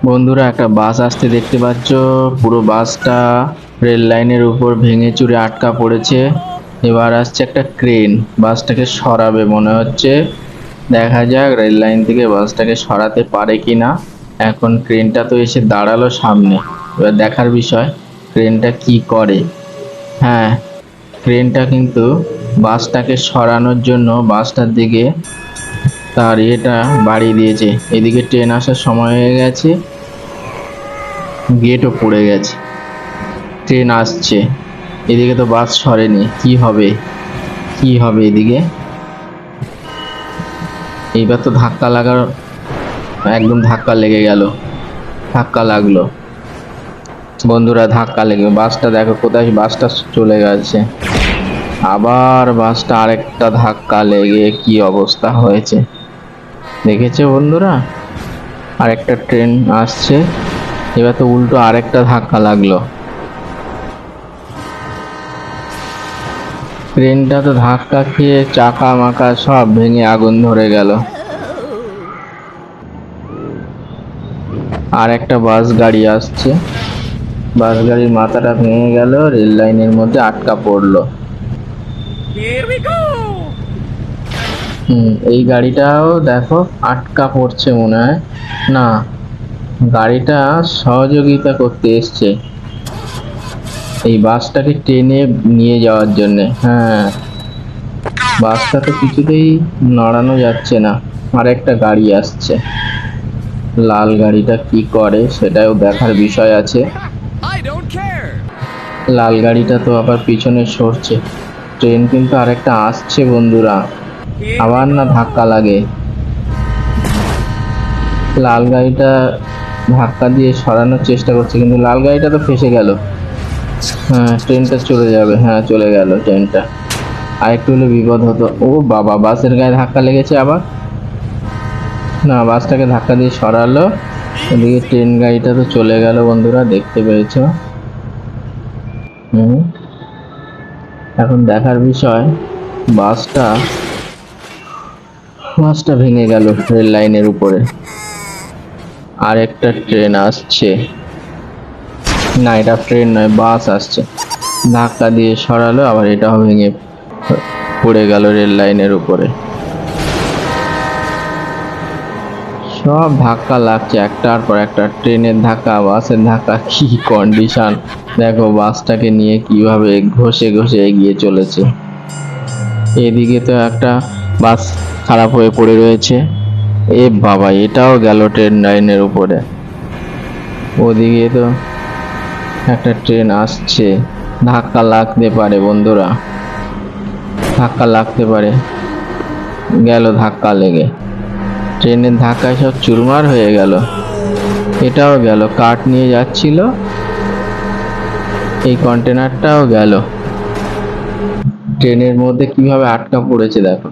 বন্ধুরা, একটা বাস আসতে দেখতে পাচ্ছ। পুরো বাসটা রেল লাইনের উপর ভেঙে চুরে আটকা পড়েছে। এবার আসছে একটা ক্রেন, বাসটাকে সরাবে মনে হচ্ছে। দেখা যাক রেল লাইন থেকে বাসটাকে সরাতে পারে কিনা। এখন ক্রেনটা তো এসে দাঁড়ালো সামনে, এবার দেখার বিষয় ক্রেনটা কি করে। হ্যাঁ, ক্রেনটা কিন্তু বাসটাকে সরানোর জন্য বাসটার দিকে তার এটা বাড়িয়ে দিয়েছে। এদিকে ট্রেন আসার সময় হয়ে গেছে, গেটও পড়ে গেছে, ট্রেন আসছে। এদিকে তো বাস সরেনি, কি হবে কি হবে এদিকে। এইবার তো ধাক্কা লাগার, একদম ধাক্কা লেগে গেল, ধাক্কা লাগলো বন্ধুরা, ধাক্কা লেগে বাসটা দেখো কোথায়, বাসটা চলে গেছে। আবার বাসটা আরেকটা ধাক্কা লেগে কি অবস্থা হয়েছে দেখেছো বন্ধুরা। আরেকটা ট্রেন আসছে, এবার তো উল্টো আরেকটা ধাক্কা লাগলো। ট্রেনটা তো ধাক্কা খেয়ে চাকা মাকা সব ভেঙে আগুন ধরে গেল। আর একটা বাস গাড়ি আসছে, বাস গাড়ির মাথাটা ভেঙে গেল, রেল লাইনের মধ্যে আটকা পড়লো। এই গাড়িটাও দেখো আটকা পড়ছে মনে হয়। না, গাড়িটা সহযোগিতা করতে এসছে এই বাসটাকে টেনে নিয়ে যাওয়ার জন্যে। হ্যাঁ, বাসটা তো কিছুতেই নড়ানো যাচ্ছে না। আর একটা গাড়ি আসছে, লাল গাড়িটা কি করে সেটাও দেখার বিষয় আছে। লাল গাড়িটা তো আবার পিছনে সরছে। ট্রেন কিন্তু আরেকটা আসছে বন্ধুরা, আবার না ধাক্কা লাগে। লাল গাড়িটা ধাক্কা দিয়ে সরানোর চেষ্টা করছে, কিন্তু লাল গাড়িটা তো ফেসে গেল। হ্যাঁ, ট্রেনটা চলে যাবে, হ্যাঁ চলে গেল ট্রেনটা। আর একটু হলে বিপদ হতো। ও বাবা, বাসের গায়ে ধাক্কা লেগেছে আবার। না, বাসটাকে ধাক্কা দিয়ে সরালো, এদিকে ট্রেন গাড়িটা তো চলে গেল বন্ধুরা, দেখতে পেয়েছো। এখন দেখার বিষয় বাসটা বাসটা ভেঙে গেল রেল লাইনের উপরে। আর একটা ট্রেন আসছে, না এটা ট্রেন নয়, বাস আসছে, ধাক্কা দিয়ে সরালো, আবার এটাও ভেঙে পড়ে গেল রেল লাইনের উপরে। সব ধাক্কা লাগছে একটার পর একটা, ট্রেনের ধাক্কা, বাসের ধাক্কা, কি কন্ডিশন দেখো। বাসটাকে নিয়ে কিভাবে ঘষে ঘষে এগিয়ে চলেছে। এদিকে তো একটা বাস খারাপ হয়ে পড়ে রয়েছে। এ বাবা, এটাও গেল ট্রেন লাইনের উপরে। ওদিকে তো একটা ট্রেন আসছে, ধাক্কা লাগতে পারে বন্ধুরা, ধাক্কা লাগতে পারে। গেল ধাক্কা লেগে, ট্রেনের ধাক্কায় সব চুরমার হয়ে গেল। এটাও গেল, কাঠ নিয়ে যাচ্ছিল, এই কন্টেনারটাও গেল। ট্রেনের মধ্যে কিভাবে আটকা পড়েছে দেখো।